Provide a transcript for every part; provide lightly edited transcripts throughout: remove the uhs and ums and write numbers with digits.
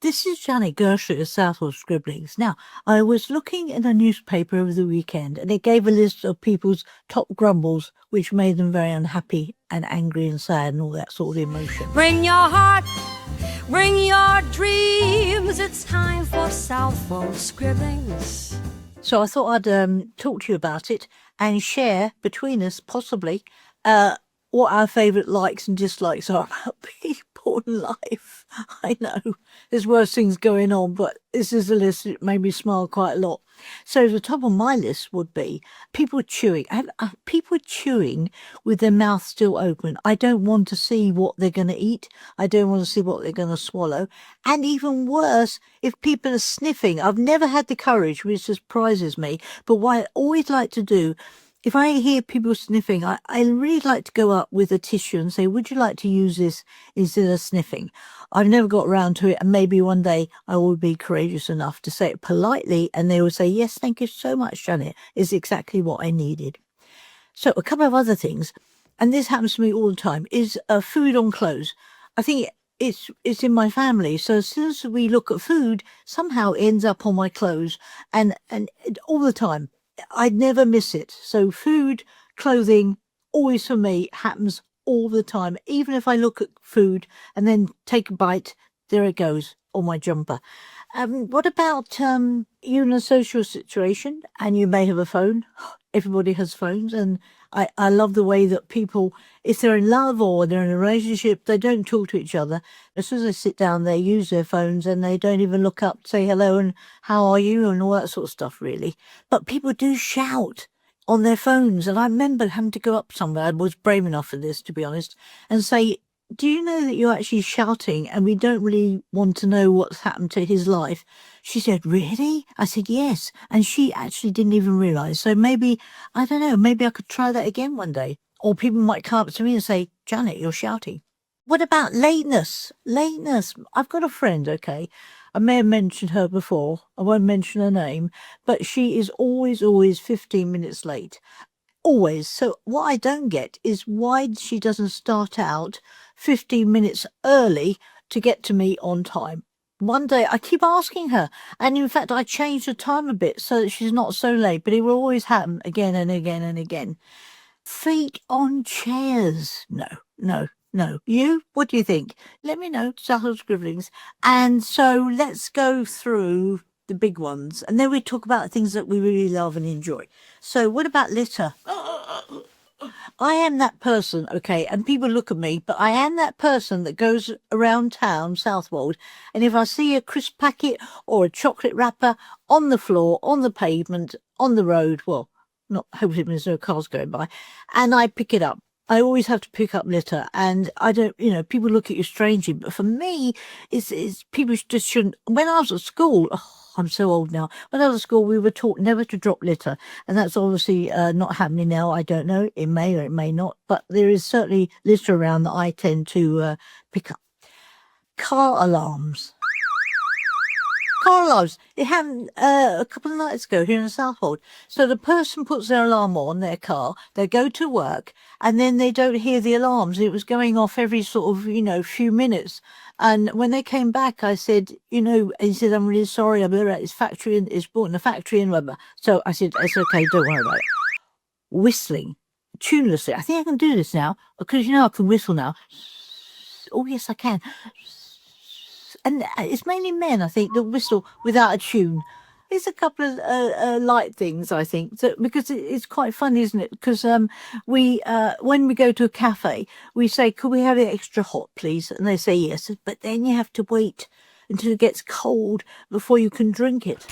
this is Janet Gershlick of Southwold Scribblings. Now, I was looking in a newspaper over the weekend and it gave a list of people's top grumbles, which made them very unhappy and angry and sad and all that sort of emotion. Bring your heart, bring your dreams. It's time for Southwold Scribblings. So I thought I'd talk to you about it and share between us, possibly, what our favourite likes and dislikes are about people in life. I know there's worse things going on, but this is a list that made me smile quite a lot. So the top of my list would be people chewing. People chewing with their mouth still open. I don't want to see what they're going to eat. I don't want to see what they're going to swallow. And even worse, if people are sniffing. I've never had the courage, which surprises me, but what I always like to do, if I hear people sniffing, I really like to go up with a tissue and say, would you like to use this instead of sniffing? I've never got around to it, and maybe one day I will be courageous enough to say it politely, and they will say, yes, thank you so much, Janet. It's exactly what I needed. So a couple of other things, and this happens to me all the time, is food on clothes. I think it's in my family. So as soon as we look at food, somehow it ends up on my clothes, and all the time. I'd never miss it. So food, clothing, always for me happens all the time. Even if I look at food and then take a bite, there it goes on my jumper. What about you in a social situation and you may have a phone? Everybody has phones, and I love the way that people, if they're in love or they're in a relationship, they don't talk to each other. As soon as they sit down, they use their phones and they don't even look up, say hello and how are you and all that sort of stuff, really. But people do shout on their phones, and I remember having to go up somewhere, I was brave enough for this, to be honest, and say, do you know that you're actually shouting and we don't really want to know what's happened to his life? She said, really? I said, yes. And she actually didn't even realise. So maybe, I don't know, maybe I could try that again one day. Or people might come up to me and say, Janet, you're shouting. What about lateness? Lateness. I've got a friend, okay. I may have mentioned her before. I won't mention her name. But she is always 15 minutes late. Always. So what I don't get is why she doesn't start out 15 minutes early to get to me on time. One day I keep asking her, and in fact I changed the time a bit so that she's not so late, but it will always happen again and again and again. Feet on chairs. No. You? What do you think? Let me know, Southwold Scribblings. And so let's go through the big ones, and then we talk about things that we really love and enjoy. So what about litter? I am that person, okay, and people look at me, but I am that person that goes around town, Southwold, and if I see a crisp packet or a chocolate wrapper on the floor, on the pavement, on the road, well, not hoping there's no cars going by, and I pick it up. I always have to pick up litter, and I don't, people look at you strangely, but for me, it's people just shouldn't. When I was at school, I'm so old now. When I was at school, we were taught never to drop litter, and that's obviously not happening now. I don't know. It may or it may not, but there is certainly litter around that I tend to pick up. Car alarms. Car alarms. It happened a couple of nights ago here in Southwold. So the person puts their alarm on their car, they go to work, and then they don't hear the alarms. It was going off every sort of, few minutes. And when they came back, I said, he said, I'm really sorry. I'm at his factory, and it's bought in a factory and whatever. So I said, it's okay, don't worry about it. Whistling, tunelessly. I think I can do this now, because I can whistle now. Oh, yes, I can. And it's mainly men, I think, that whistle without a tune. There's a couple of light things, I think, because it's quite fun, isn't it? Because we, when we go to a cafe, we say, could we have it extra hot, please? And they say yes, but then you have to wait until it gets cold before you can drink it.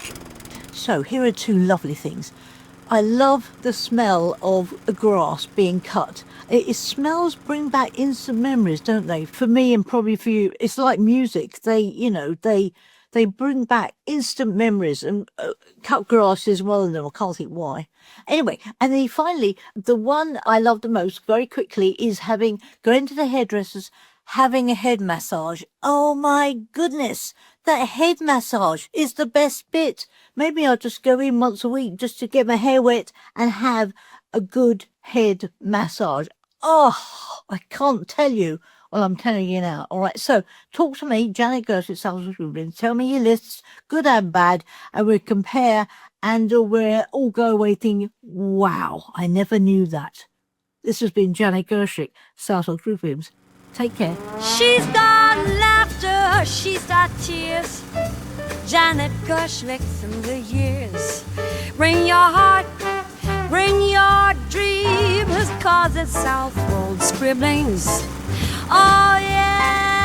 So here are two lovely things. I love the smell of a grass being cut. It smells bring back instant memories, don't they? For me and probably for you, it's like music. They bring back instant memories, and cut grass is one of them. I can't think why. Anyway, and then finally, the one I love the most very quickly is going to the hairdressers, having a head massage. Oh my goodness, that head massage is the best bit. Maybe I'll just go in once a week just to get my hair wet and have a good head massage. Oh, I can't tell you Well, I'm telling you now. All right, so talk to me, Janet Gershlick, Southwold Scribblings. Tell me your lists, good and bad, and we'll compare, and we'll all go away thinking, wow, I never knew that. This has been Janet Gershlick, Southwold Scribblings. Take care. She's got laughter, she's got tears. Janet Gershlick through the years. Bring your heart, bring your dreams, 'cause it's Southwold Scribblings. Oh yeah.